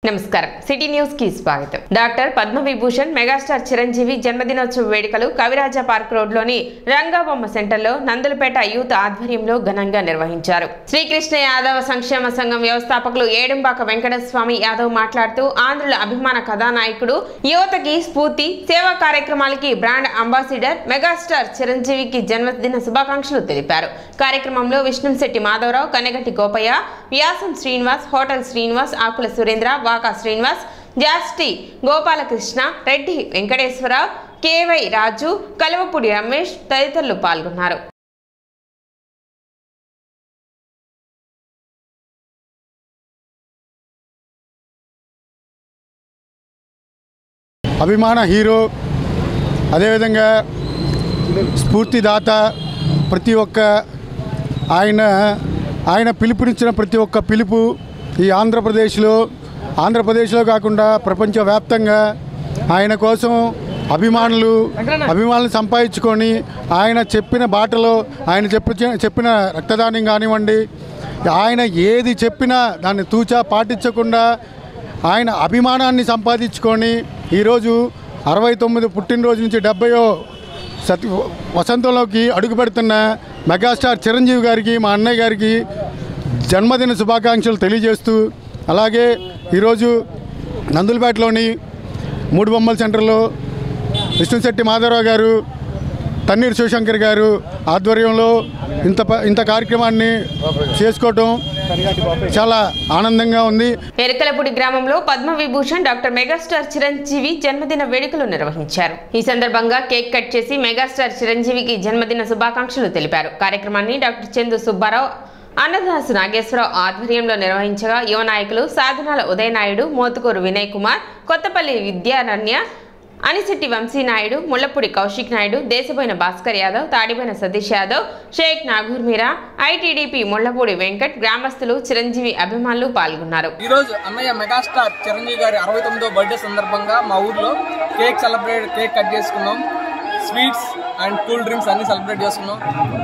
నమస్కారం city news కి స్వాగతం. డాక్టర్ పద్మవిభూషణ్ మెగాస్టార్ చిరంజీవి జన్మదినోత్సవ వేడుకలు కవిరాజ పార్క్ రోడ్ లోని రంగాబొమ్మ సెంటర్ లో నందులపేట యూత్ ఆధ్వర్యంలో ఘనంగా నిర్వహించారు. శ్రీకృష్ణ యాదవ సంక్షేమ సంఘం వ్యవస్థాపకులు ఏడుంబాక వెంకటస్వామి యాదవ్ మాట్లాడుతూ ఆంధ్రుల అభిమాన కథానాయకుడు, యువతకి స్ఫూర్తి, సేవా కార్యక్రమాలకి బ్రాండ్ అంబాసిడర్ మెగాస్టార్ చిరంజీవికి జన్మదిన శుభాకాంక్షలు తెలిపారు. కార్యక్రమంలో విష్ణుశెట్టి మాధవరావు, కనెగంటి గోపయ్య, వ్యాసం శ్రీనివాస్, హోటల్ శ్రీనివాస్, ఆకుల సురేంద్ర, వాకా శ్రీనివాస్, జాస్టి గోపాలకృష్ణ, రెడ్డి వెంకటేశ్వరరావు, కేవై రాజు, కలవపూడి రమేష్ తదితరులు పాల్గొన్నారు. అభిమాన హీరో, అదేవిధంగా స్ఫూర్తిదాత, ప్రతి ఒక్క ఆయన పిలుపునిచ్చిన ప్రతి ఒక్క పిలుపు ఈ ఆంధ్రప్రదేశ్లో కాకుండా ప్రపంచవ్యాప్తంగా ఆయన కోసం అభిమానులు సంపాదించుకొని ఆయన చెప్పిన బాటలో ఆయన చెప్పిన రక్తదానం కానివ్వండి, ఆయన ఏది చెప్పినా దాన్ని తూచా పాటించకుండా ఆయన అభిమానాన్ని సంపాదించుకొని ఈరోజు 69 పుట్టినరోజు నుంచి 70వ వసంతంలోకి అడుగుపెడుతున్న మెగాస్టార్ చిరంజీవి గారికి, మా అన్నయ్య గారికి జన్మదిన శుభాకాంక్షలు తెలియజేస్తూ, అలాగే ఈరోజు నందులపేటలోని మూడు బొమ్మల సెంటర్లో విష్ణుశెట్టి మాధవరావు గారు, తన్నీరు శివశంకర్ గారు ఆధ్వర్యంలో ఇంత కార్యక్రమాన్ని చేసుకోవటం చాలా ఆనందంగా ఉంది. ఎరకలపూడి గ్రామంలో పద్మవిభూషణ్ డాక్టర్ మెగాస్టార్ చిరంజీవి జన్మదిన వేడుకలు నిర్వహించారు. ఈ సందర్భంగా కేక్ కట్ చేసి మెగాస్టార్ చిరంజీవికి జన్మదిన శుభాకాంక్షలు తెలిపారు. కార్యక్రమాన్ని డాక్టర్ చందు సుబ్బారావు, అన్నదాసు నాగేశ్వరరావు ఆధ్వర్యంలో నిర్వహించగా యువ నాయకులు సాధనాల ఉదయనాయుడు, మోతుకూరు వినయ్ కుమార్, కొత్తపల్లి విద్యారణ్య, అనిశెట్టి వంశీనాయుడు, ముళ్లపూడి కౌశిక్ నాయుడు, దేశబోయిన భాస్కర్ యాదవ్, తాడిపోయిన సతీష్ యాదవ్, షేక్ నాగూర్ మీరా, ఐటీడీపీ ముళ్లపూడి వెంకట్, గ్రామస్తులు, చిరంజీవి అభిమానులు పాల్గొన్నారు. ఈ రోజు అన్నయ్య మెగాస్టార్ చిరంజీవి గారి 69వ బర్త్డే సందర్భంగా మా ఊర్లో కేక్ కట్ చేసుకున్నాం. స్వీట్స్ అండ్ కూల్ డ్రింక్స్ అన్ని సెలబ్రేట్ చేసుకున్నాం.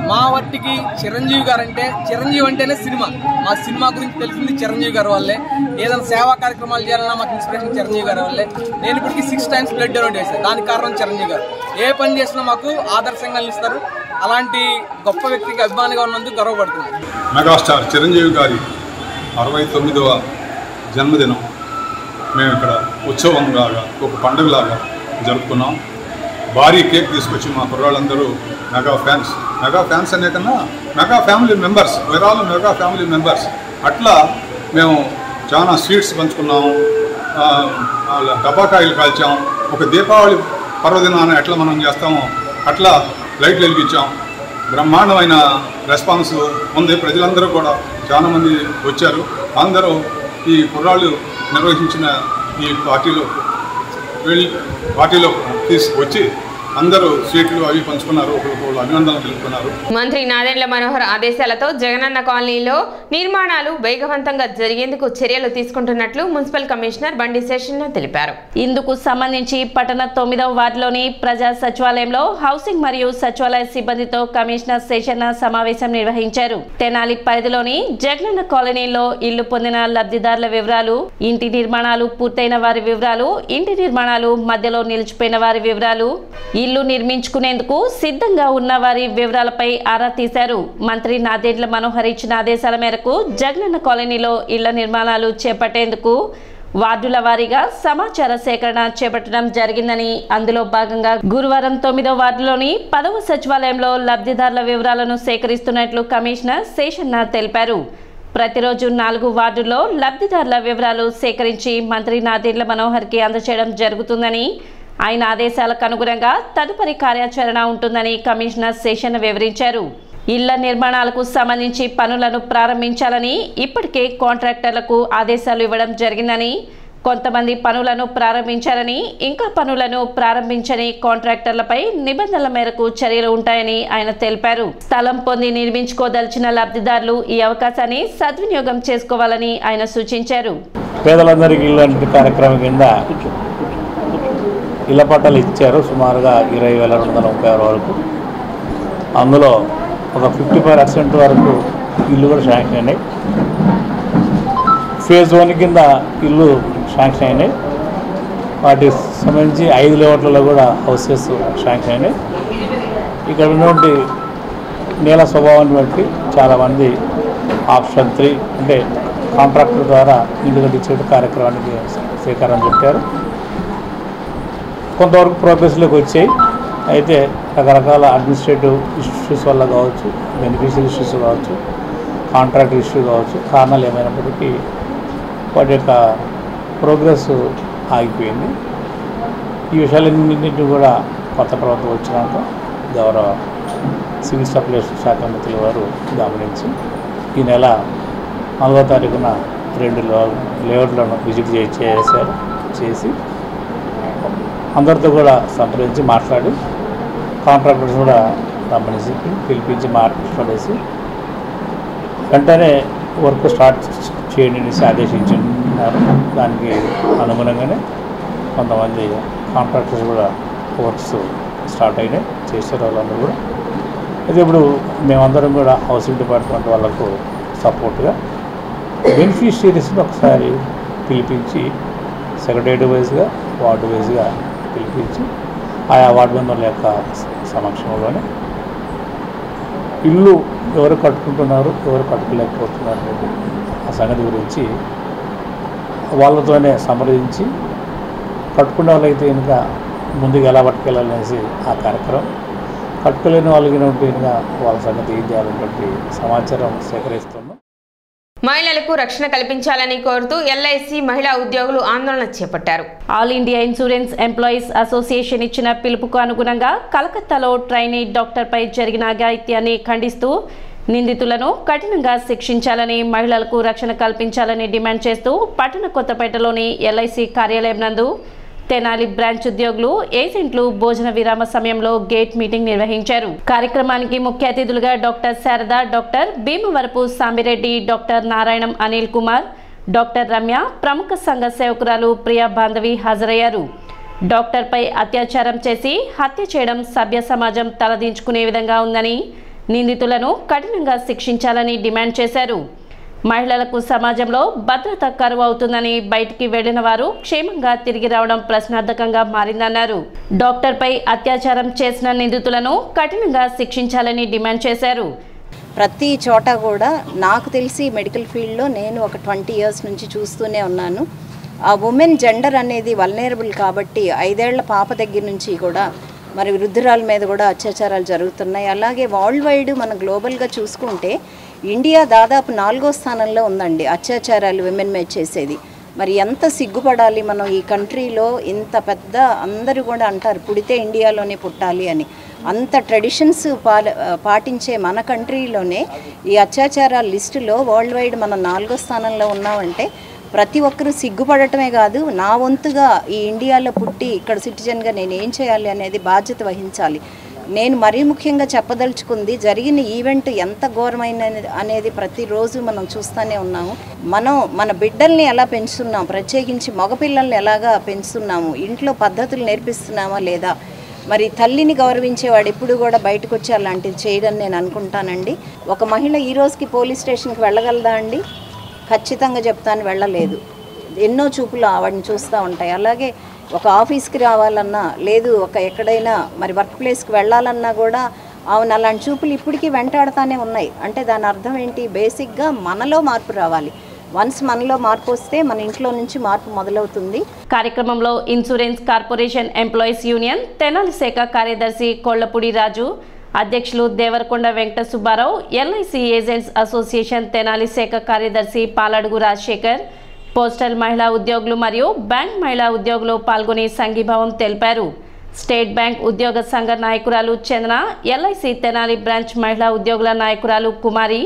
మా వట్టికి చిరంజీవి గారు చిరంజీవి అంటేనే సినిమా. మా సినిమా గురించి తెలిసింది చిరంజీవి గారి వల్లే. ఏదైనా సేవా కార్యక్రమాలు చేయాలన్నా మాకు ఇన్స్పిరేషన్ చిరంజీవి గారి వల్లే. నేను ఇప్పటికీ 6 times బ్లడ్ డొనేట్ చేశాను. దానికి కారణం చిరంజీవి గారు. ఏ పని చేసినా మాకు ఆదర్శంగా నిలుస్తారు. అలాంటి గొప్ప వ్యక్తికి అభిమానిగా ఉన్నందుకు గర్వపడుతున్నాను. మెగాస్టార్ చిరంజీవి గారి 69వ జన్మదినం మేము ఇక్కడ ఉత్సవంలాగా, ఒక పండుగలాగా జరుపుకున్నాం. భారీ కేక్ తీసుకొచ్చి మా కుర్రాళ్ళందరూ మెగా ఫ్యాన్స్ అనే కన్నా మెగా ఫ్యామిలీ మెంబర్స్, వేరాలు మెగా ఫ్యామిలీ మెంబర్స్. అట్లా మేము చాలా స్వీట్స్ పంచుకున్నాము, టపాకాయలు కాల్చాం. ఒక దీపావళి పర్వదినాన్ని ఎట్లా మనం చేస్తామో అట్లా లైట్లు వెలిగించాం. బ్రహ్మాండమైన రెస్పాన్స్ ఉంది. ప్రజలందరూ కూడా చాలామంది వచ్చారు. అందరూ ఈ కుర్రాళ్ళు నిర్వహించిన ఈ పార్టీలో తీసుకొచ్చి అందరూ స్వీట్లు అవి పంచుకున్నారు, ఒకరు అభినందనలు తెలుపుకున్నారు. మంత్రి నాదెండ్ల మనోహర్ ఆదేశాలతో జగనన్న కాలనీలో నిర్మాణాలు వేగవంతంగా జరిగేందుకు చర్యలు తీసుకుంటున్నట్లు మున్సిపల్ కమిషనర్ బండి శేషన్న తెలిపారు. ఇందుకు సంబంధించి పట్టణ 9వ వార్డులోని ప్రజా సచివాలయంలో హౌసింగ్ మరియు సచివాలయ సిబ్బందితో కమిషనర్ శేషన్న సమావేశం నిర్వహించారు. తెనాలి పరిధిలోని జగనన్న కాలనీలో ఇల్లు పొందిన లబ్ధిదారుల వివరాలు, ఇంటి నిర్మాణాలు పూర్తయిన వారి వివరాలు, ఇంటి నిర్మాణాలు మధ్యలో నిలిచిపోయిన వారి వివరాలు, ఇల్లు నిర్మించుకునేందుకు సిద్ధంగా ఉన్న వారి వివరాలపై ఆరా తీశారు. మంత్రి నాదెండ్ల మనోహర్ ఇచ్చిన ఆదేశాల మేరకు జగనన్న కాలనీలో ఇళ్ల నిర్మాణాలు చేపట్టేందుకు వార్డుల వారీగా సమాచార సేకరణ చేపట్టడం జరిగిందని, అందులో భాగంగా గురువారం 9వ వార్డులోని 10వ సచివాలయంలో లబ్ధిదారుల వివరాలను సేకరిస్తున్నట్లు కమిషనర్ శేషన్న తెలిపారు. ప్రతిరోజు 4 వార్డుల్లో లబ్ధిదారుల వివరాలు సేకరించి మంత్రి నాదెండ్ల మనోహర్కి అందజేయడం జరుగుతుందని, ఆయన ఆదేశాలకు అనుగుణంగా తదుపరి కార్యాచరణ ఉంటుందని కమిషనర్ శేషన్న వివరించారు. ఇళ్ల నిర్మాణాలకు సంబంధించి పనులను ప్రారంభించాలని ఇప్పటికే కాంట్రాక్టర్లకు ఆదేశాలు ఇవ్వడం జరిగిందని, కొంతమంది పనులను ప్రారంభించారని, ఇంకా పనులను ప్రారంభించని కాంట్రాక్టర్లపై నిబంధనల మేరకు చర్యలు ఉంటాయని ఆయన తెలిపారు. స్థలం పొంది నిర్మించుకోదలిచిన లబ్ధిదారులు ఈ అవకాశాన్ని సద్వినియోగం చేసుకోవాలని ఆయన సూచించారు. పేదలందరికీ ఇల్లు కార్యక్రమం కింద ఇళ్ల పట్టాలు ఇచ్చారు. సుమారుగా 20,236 వరకు. అందులో ఒక 50% వరకు ఇల్లు కూడా శాంక్షన్ అయినాయి. ఫేజ్ 1 కింద ఇల్లు శాంక్షన్ అయినాయి. వాటికి సంబంధించి 5 లేఅవుట్లలో కూడా హౌసెస్ శాంక్షన్ అయినాయి. ఇక్కడ ఉన్నటువంటి నేల స్వభావాన్ని బట్టి చాలామంది ఆప్షన్ 3 అంటే కాంట్రాక్టర్ ద్వారా ఇల్లు కట్టించే కార్యక్రమానికి శ్రీకారం చుట్టారు. కొంతవరకు ప్రోగ్రెస్లోకి వచ్చాయి. అయితే రకరకాల అడ్మినిస్ట్రేటివ్ ఇష్యూస్ వల్ల కావచ్చు, బెనిఫిషియల్ ఇష్యూస్ కావచ్చు, కాంట్రాక్ట్ ఇష్యూ కావచ్చు, కారణాలు ఏమైనప్పటికీ వాటి యొక్క ప్రోగ్రెస్ ఆగిపోయింది. ఈ విషయాలన్నింటినీ కూడా కొత్త ప్రభుత్వం వచ్చినాక గౌరవ సివిల్ సప్లైస్ శాఖ మంత్రుల వారు గమనించి ఈ నెల 4వ తారీఖున 2 లేఅవుట్లను విజిట్ చేసి అందరితో కూడా సంప్రదించి మాట్లాడి కాంట్రాక్టర్స్ కూడా గమనించి పిలిపించి మాట్లాడేసి వెంటనే వర్క్ స్టార్ట్ చేయండి అనేసి ఆదేశించున్నారు. దానికి అనుగుణంగానే కొంతమంది కాంట్రాక్టర్స్ కూడా వర్క్స్ స్టార్ట్ అయినాయి, చేసే వాళ్ళందరూ కూడా. అయితే ఇప్పుడు మేమందరం కూడా హౌసింగ్ డిపార్ట్మెంట్ వాళ్ళకు సపోర్ట్గా బెనిఫిషియరీస్ని ఒకసారి పిలిపించి సెక్రటరీ వైజ్గా వార్డు వైజ్గా పిలిపించి ఆయా వార్డు మెంబర్ల యొక్క సమక్షంలోనే ఇల్లు ఎవరు కట్టుకుంటున్నారు, ఎవరు కట్టుకోలేకపోతున్నారు అనేది ఆ సంగతి గురించి వాళ్ళతోనే సంప్రదించి కట్టుకునే వాళ్ళైతే ఇంకా ముందుకు ఎలా పట్టుకెళ్ళాలనేసి ఆ కార్యక్రమం, కట్టుకోలేని వాళ్ళకి ఇంకా వాళ్ళ సంగతి ఏం చేయాలన్నటువంటి సమాచారం సేకరిస్తున్నాం. మహిళలకు రక్షణ కల్పించాలని కోరుతూ ఎల్ఐసి మహిళా ఉద్యోగులు ఆందోళన చేపట్టారు. All India insurance employees association ఇచ్చిన పిలుపుకు అనుగుణంగా కలకత్తాలో ట్రైనీ డాక్టర్పై జరిగిన అఘాయిత్యాన్ని ఖండిస్తూ నిందితులను కఠినంగా శిక్షించాలని, మహిళలకు రక్షణ కల్పించాలని డిమాండ్ చేస్తూ పట్టణ కొత్తపేటలోని ఎల్ఐసి కార్యాలయం నందు తెనాలి బ్రాంచ్ ఉద్యోగులు, ఏజెంట్లు భోజన విరామ సమయంలో గేట్ మీటింగ్ నిర్వహించారు. కార్యక్రమానికి ముఖ్య అతిథులుగా doctor Sharada, doctor Bhimavarapu Sambireddy, doctor నారాయణం అనిల్ కుమార్, డాక్టర్ రమ్య, ప్రముఖ సంఘ సేవకురాలు ప్రియా బాంధవి హాజరయ్యారు. డాక్టర్పై అత్యాచారం చేసి హత్య చేయడం సభ్య సమాజం తలదించుకునే విధంగా ఉందని, నిందితులను కఠినంగా శిక్షించాలని డిమాండ్ చేశారు. మహిళలకు సమాజంలో భద్రత కరువు అవుతుందని, బయటికి వెళ్లిన వారు క్షేమంగా తిరిగి రావడం ప్రశ్నార్థకంగా మారిందన్నారు. డాక్టర్పై అత్యాచారం చేసిన నిందితులను కఠినంగా శిక్షించాలని డిమాండ్ చేశారు. ప్రతి చోట కూడా నాకు తెలిసి మెడికల్ ఫీల్డ్లో నేను ఒక 20 years నుంచి చూస్తూనే ఉన్నాను. ఆ ఉమెన్ జెండర్ అనేది వల్నరబుల్ కాబట్టి 5 ఏళ్ల పాప దగ్గర నుంచి కూడా మరి వృద్ధురాల మీద కూడా అత్యాచారాలు జరుగుతున్నాయి. అలాగే వరల్డ్ వైడ్ మనం గ్లోబల్గా చూసుకుంటే ఇండియా దాదాపు 4వ స్థానంలో ఉందండి అత్యాచారాలు విమెన్ మీద చేసేది. మరి ఎంత సిగ్గుపడాలి మనం ఈ కంట్రీలో. ఇంత పెద్ద అందరూ కూడా అంటారు పుడితే ఇండియాలోనే పుట్టాలి అని. అంత ట్రెడిషన్స్ పాటించే మన కంట్రీలోనే ఈ అత్యాచారాల లిస్టులో వరల్డ్ వైడ్ మనం 4వ స్థానంలో ఉన్నామంటే ప్రతి ఒక్కరూ సిగ్గుపడటమే కాదు, నా వంతుగా ఈ ఇండియాలో పుట్టి ఇక్కడ సిటిజన్గా నేను ఏం చేయాలి అనేది బాధ్యత వహించాలి. నేను మరీ ముఖ్యంగా చెప్పదలుచుకుంది, జరిగిన ఈవెంట్ ఎంత ఘోరమైన అనేది ప్రతిరోజు మనం చూస్తూనే ఉన్నాము. మనం మన బిడ్డల్ని ఎలా పెంచుతున్నాం, ప్రత్యేకించి మగపిల్లల్ని ఎలాగా పెంచుతున్నాము, ఇంట్లో పద్ధతులు నేర్పిస్తున్నామా లేదా, మరి తల్లిని గౌరవించేవాడు ఎప్పుడు కూడా బయటకు వచ్చి అలాంటిది చేయడని నేను అనుకుంటానండి. ఒక మహిళ ఈ రోజుకి పోలీస్ స్టేషన్కి వెళ్ళగలదా అండి? ఖచ్చితంగా చెప్తాను, వెళ్ళలేదు. ఎన్నో చూపులు ఆవిడని చూస్తూ ఉంటాయి. అలాగే ఒక ఆఫీస్కి రావాలన్నా, లేదు ఒక ఎక్కడైనా మరి వర్క్ ప్లేస్కి వెళ్ళాలన్నా కూడా అవును అలాంటి చూపులు ఇప్పటికీ వెంటాడుతూనే ఉన్నాయి. అంటే దాని అర్థం ఏంటి? బేసిక్గా మనలో మార్పు రావాలి. వన్స్ మనలో మార్పు వస్తే మన ఇంట్లో నుంచి మార్పు మొదలవుతుంది. కార్యక్రమంలో insurance corporation employees union Tenali శాఖ కార్యదర్శి కొళ్లపూడి రాజు, అధ్యక్షులు Devarakonda Venkata Subbarao, LIC agents association Tenali శాఖ కార్యదర్శి పాలడుగు రాజశేఖర్, పోస్టల్ మహిళా ఉద్యోగులు మరియు బ్యాంక్ మహిళా ఉద్యోగులు పాల్గొని సంఘీభావం తెలిపారు. స్టేట్ బ్యాంక్ ఉద్యోగ సంఘ నాయకురాలు చందన, ఎల్ఐసి తెనాలి బ్రాంచ్ మహిళా ఉద్యోగుల నాయకురాలు కుమారి,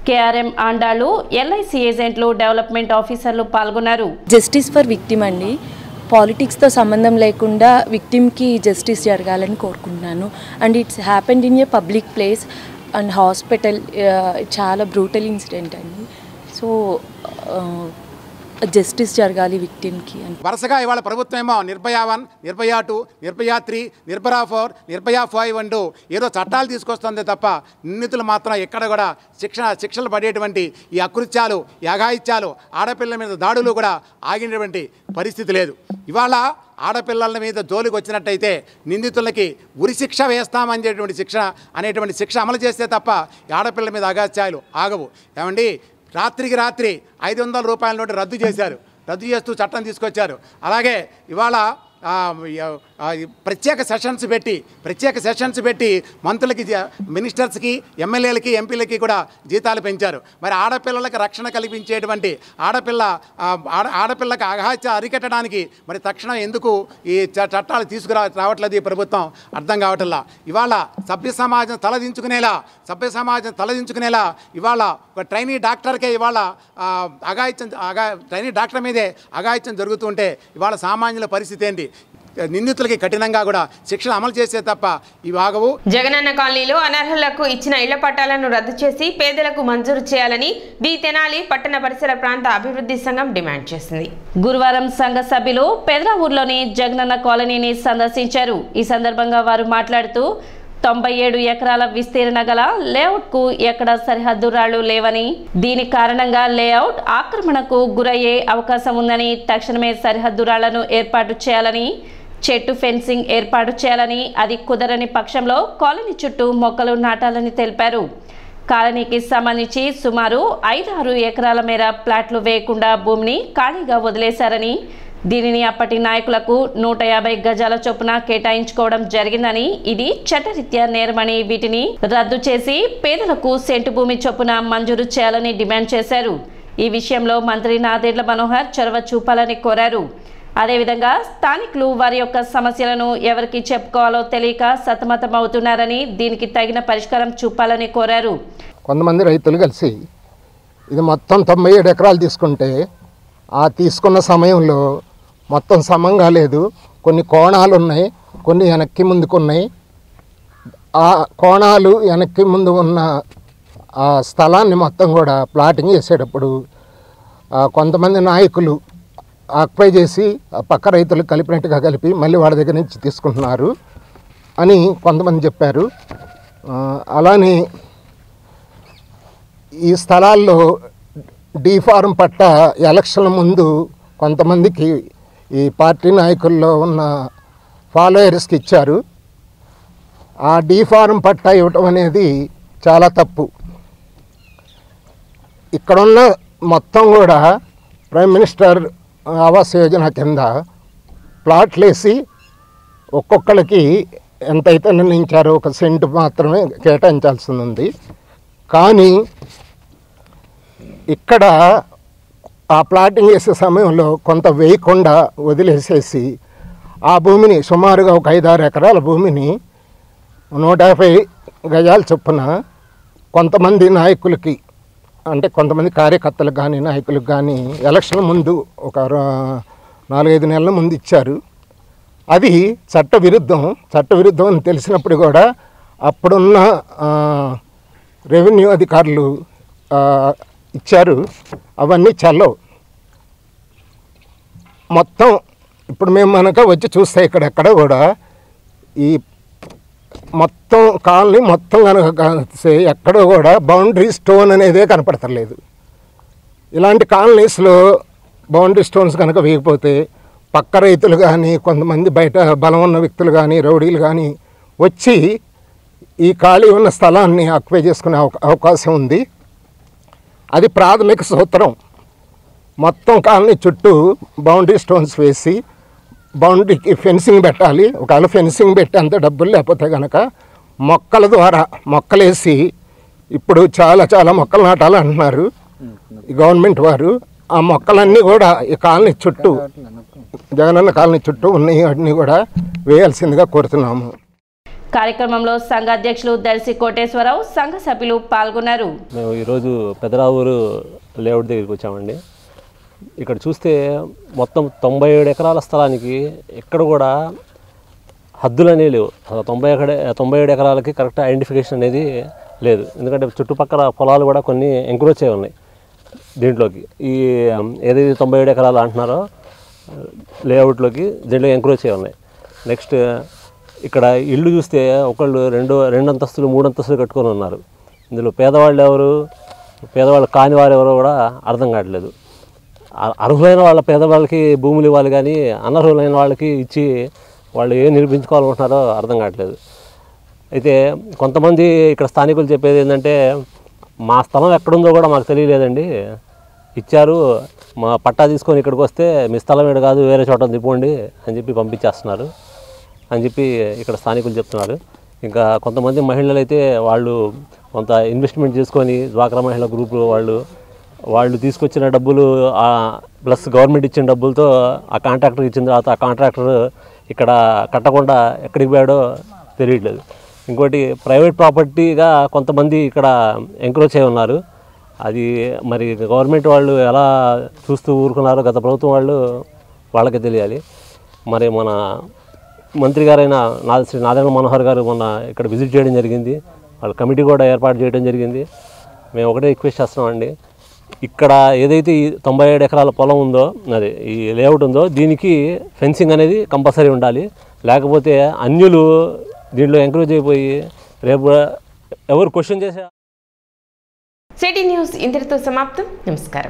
కేఆర్ఎం ఆండాళ్ళు, ఎల్ఐసి ఏజెంట్లు, డెవలప్మెంట్ ఆఫీసర్లు పాల్గొన్నారు. జస్టిస్ ఫర్ విక్టిమ్ అండి. పాలిటిక్స్తో సంబంధం లేకుండా విక్టిమ్కి జస్టిస్ జరగాలని కోరుకుంటున్నాను. And it's happened in a public place and hospital. చాలా బ్రూటల్ ఇన్సిడెంట్ అండి. సో జస్టిస్ జరగాలి విక్టిమ్కి అని. వరుసగా ఇవాళ ప్రభుత్వం ఏమో నిర్భయ 1, నిర్భయ 2, నిర్భయ 3, నిర్భయ 4, నిర్భయ 5 అంటూ ఏదో చట్టాలు తీసుకొస్తుంది తప్ప నిందితులు మాత్రం ఎక్కడ కూడా శిక్షలు పడేటువంటి ఈ అకృత్యాలు, ఈ అఘాయిత్యాలు, ఆడపిల్లల మీద దాడులు కూడా ఆగినటువంటి పరిస్థితి లేదు. ఇవాళ ఆడపిల్లల మీద జోలికి వచ్చినట్టయితే నిందితులకి ఉరిశిక్ష వేస్తామనేటువంటి శిక్ష అమలు చేస్తే తప్ప ఆడపిల్లల మీద అఘాయిత్యాలు ఆగవు. ఏమండి, రాత్రికి రాత్రి 500 రూపాయల నోటు రద్దు చేస్తూ చట్టం తీసుకొచ్చారు. అలాగే ఇవాళ ప్రత్యేక సెషన్స్ పెట్టి మంత్రులకి, మినిస్టర్స్కి, ఎమ్మెల్యేలకి, ఎంపీలకి కూడా జీతాలు పెంచారు. మరి ఆడపిల్లలకు రక్షణ కల్పించేటువంటి ఆడపిల్లకి అఘాయిత్య అరికట్టడానికి మరి తక్షణం ఎందుకు ఈ చట్టాలు రావట్లేదు ఈ ప్రభుత్వం అర్థం కావట్లా. ఇవాళ సభ్య సమాజం తలదించుకునేలా ఇవాళ ఒక ట్రైనీ డాక్టర్కే ఇవాళ ట్రైనీ డాక్టర్ మీదే అఘాయిత్యం జరుగుతుంటే ఇవాళ సామాన్యుల పరిస్థితి ఏంటి? నిందితులకి కఠినంగా కూడా శిక్షలు అమలు చేసే తప్ప ఇవి ఆగవు. జగనన్న కాలనీలో అనర్హులకు ఇచ్చిన ఇళ్ల పట్టాలను రద్దు చేసి పేదలకు మంజూరు చేయాలని బి తెనాలి పట్టణ పరిసర ప్రాంత అభివృద్ధి సంఘం డిమాండ్ చేసింది. గురువారం సంఘ సభ్యులు పెదరావూరులోని జగనన్న కాలనీని సందర్శించారు. ఈ సందర్భంగా వారు మాట్లాడుతూ 97 ఎకరాల విస్తీర్ణ గల లేఅవుట్కు ఎక్కడ సరిహద్దు రాళ్లు లేవని, దీని కారణంగా లేఅవుట్ ఆక్రమణకు గురయ్యే అవకాశం ఉందని, తక్షణమే సరిహద్దు రాళ్లను ఏర్పాటు చేయాలని, చెట్టు ఫెన్సింగ్ ఏర్పాటు చేయాలని, అది కుదరని పక్షంలో కాలనీ చుట్టూ మొక్కలు నాటాలని తెలిపారు. కాలనీకి సంబంధించి సుమారు 5-6 ఎకరాల మేర ప్లాట్లు వేయకుండా భూమిని ఖాళీగా వదిలేశారని, దీనిని అప్పటి నాయకులకు 150 గజాల చొప్పున కేటాయించుకోవడం జరిగిందని, ఇది చట్టరీత్యా నేరమని, వీటిని రద్దు చేసి పేదలకు సెంటు భూమి చొప్పున మంజూరు చేయాలని డిమాండ్ చేశారు. ఈ విషయంలో మంత్రి నాదెండ్ల మనోహర్ చొరవ చూపాలని కోరారు. అదేవిధంగా స్థానికులు వారి యొక్క సమస్యలను ఎవరికి చెప్పుకోవాలో తెలియక సతమతమవుతున్నారని, దీనికి తగిన పరిష్కారం చూపాలని కోరారు. కొంతమంది రైతులు కలిసి ఇది మొత్తం 97 ఎకరాలు తీసుకుంటే ఆ తీసుకున్న సమయంలో మొత్తం సమంగా లేదు. కొన్ని కోణాలు ఉన్నాయి, కొన్ని వెనక్కి ముందుకు ఉన్నాయి. ఆ కోణాలు వెనక్కి ముందు ఉన్న ఆ స్థలాన్ని మొత్తం కూడా ప్లాటింగ్ చేసేటప్పుడు కొంతమంది నాయకులు ఆక్యుపై చేసి పక్క రైతులు కలిపినట్టుగా కలిపి మళ్ళీ వాళ్ళ దగ్గర నుంచి తీసుకుంటున్నారు అని కొంతమంది చెప్పారు. అలానే ఈ స్థలాల్లో డి ఫారం పట్ట ఎలక్షన్ల ముందు కొంతమందికి ఈ పార్టీ నాయకుల్లో ఉన్న ఫాలోయర్స్కి ఇచ్చారు. ఆ డి ఫారం పట్ట ఇవ్వటం అనేది చాలా తప్పు. ఇక్కడున్న మొత్తం కూడా ప్రైమ్ మినిస్టర్ ఆవాస్ యోజన కింద ప్లాట్లు వేసి ఒక్కొక్కరికి ఎంతైతే నిర్ణయించారో 1 సెంటు మాత్రమే కేటాయించాల్సి ఉంది. కానీ ఇక్కడ ఆ ప్లాటింగ్ చేసే సమయంలో కొంత వేయకుండా వదిలేసేసి ఆ భూమిని సుమారుగా 5-6 ఎకరాల భూమిని 150 గజాల చొప్పున కొంతమంది నాయకులకి, అంటే కొంతమంది కార్యకర్తలకు కానీ నాయకులకు కానీ ఎలక్షన్ ముందు ఒక 4-5 నెలల ముందు ఇచ్చారు. అది చట్టవిరుద్ధం అని తెలిసినప్పుడు కూడా అప్పుడున్న రెవెన్యూ అధికారులు ఇచ్చారు. అవన్నీ చెల్లవు. మొత్తం ఇప్పుడు మేము వచ్చి చూస్తే ఇక్కడెక్కడ కూడా ఈ మొత్తం కాలనీ మొత్తం కనుక ఎక్కడో కూడా బౌండరీ స్టోన్ అనేదే కనపడతలేదు. ఇలాంటి కాలనీస్లో బౌండరీ స్టోన్స్ కనుక వేయకపోతే పక్క రైతులు కానీ కొంతమంది బయట బలం ఉన్న వ్యక్తులు కానీ రౌడీలు కానీ వచ్చి ఈ ఖాళీ ఉన్న స్థలాన్ని ఆక్యుపై చేసుకునే అవకాశం ఉంది. అది ప్రాథమిక సూత్రం. మొత్తం కాలనీ చుట్టూ బౌండరీ స్టోన్స్ వేసి బౌండరీకి ఫెన్సింగ్ పెట్టాలి. ఒకవేళ ఫెన్సింగ్ పెట్టి అంత డబ్బులు లేకపోతే కనుక మొక్కల ద్వారా మొక్కలేసి, ఇప్పుడు చాలా మొక్కలు నాటాలంటున్నారు ఈ గవర్నమెంట్ వారు. ఆ మొక్కలన్నీ కూడా ఈ కాలనీ చుట్టూ, జగనన్న కాలనీ చుట్టూ ఉన్నాయి, అన్నీ కూడా వేయాల్సిందిగా కోరుతున్నాము. కార్యక్రమంలో సంఘ అధ్యక్షులు దర్శి కోటేశ్వరరావు, సంఘ సభ్యులు పాల్గొన్నారు. మేము ఈరోజు పెదరావూరు లేఅవుట్ దగ్గరికి వచ్చామండి. ఇక్కడ చూస్తే మొత్తం 97 ఎకరాల స్థలానికి ఎక్కడ కూడా హద్దులు అనేవి లేవు. 97 ఎకరాలకి కరెక్ట్ ఐడెంటిఫికేషన్ అనేది లేదు. ఎందుకంటే చుట్టుపక్కల పొలాలు కూడా కొన్ని ఎంక్రోచ్ అయి ఉన్నాయి. దీంట్లోకి ఈ ఏదైతే 97 ఎకరాలు అంటున్నారో లేఅవుట్లోకి దీంట్లో ఎంక్రోచ్ అయి ఉన్నాయి. నెక్స్ట్ ఇక్కడ ఇళ్ళు చూస్తే ఒకళ్ళు రెండు అంతస్తులు 3 అంతస్తులు కట్టుకొని ఉన్నారు. ఇందులో పేదవాళ్ళు ఎవరు, పేదవాళ్ళు కాని వారు ఎవరో కూడా అర్థం కావట్లేదు. అర్హులైన వాళ్ళ పేదవాళ్ళకి భూములు ఇవ్వాలి కానీ అనర్హులైన వాళ్ళకి ఇచ్చి వాళ్ళు ఏం నిరూపించుకోవాలనుకుంటున్నారో అర్థం కావట్లేదు. అయితే కొంతమంది ఇక్కడ స్థానికులు చెప్పేది ఏంటంటే మా స్థలం ఎక్కడుందో కూడా మాకు తెలియలేదండి, ఇచ్చారు, మా పట్టా తీసుకొని ఇక్కడికి వస్తే మీ స్థలం ఏడు కాదు వేరే చోట తిప్పండి అని చెప్పి పంపించేస్తున్నారు అని చెప్పి ఇక్కడ స్థానికులు చెప్తున్నారు. ఇంకా కొంతమంది మహిళలు అయితే వాళ్ళు కొంత ఇన్వెస్ట్మెంట్ చేసుకొని డ్వాక్రా మహిళా గ్రూప్ వాళ్ళు తీసుకొచ్చిన డబ్బులు ప్లస్ గవర్నమెంట్ ఇచ్చిన డబ్బులతో ఆ కాంట్రాక్టర్ ఇచ్చిన తర్వాత ఆ కాంట్రాక్టర్ ఇక్కడ కట్టకుండా ఎక్కడికి పోయాడో తెలియట్లేదు. ఇంకోటి ప్రైవేట్ ప్రాపర్టీగా కొంతమంది ఇక్కడ ఎంక్రోచ్ అయి ఉన్నారు. అది మరి గవర్నమెంట్ వాళ్ళు ఎలా చూస్తూ ఊరుకున్నారో గత ప్రభుత్వం వాళ్ళకే తెలియాలి. మరి మన మంత్రి గారైన శ్రీ నారాయణ మనోహర్ గారు మొన్న ఇక్కడ విజిట్ చేయడం జరిగింది, వాళ్ళ కమిటీ కూడా ఏర్పాటు చేయడం జరిగింది. మేము ఒకటే రిక్వెస్ట్ చేస్తున్నామండి, ఇక్కడ ఏదైతే ఈ 97 ఎకరాల పొలం ఉందో అదే ఈ లేఅవుట్ ఉందో దీనికి ఫెన్సింగ్ అనేది కంపల్సరీ ఉండాలి. లేకపోతే అన్యులు దీంట్లో ఎంకరేజ్ అయిపోయి రేపు ఎవరు క్వశ్చన్ చేసే సిటీ న్యూస్ ఇంతటితో సమాప్తం. నమస్కారం.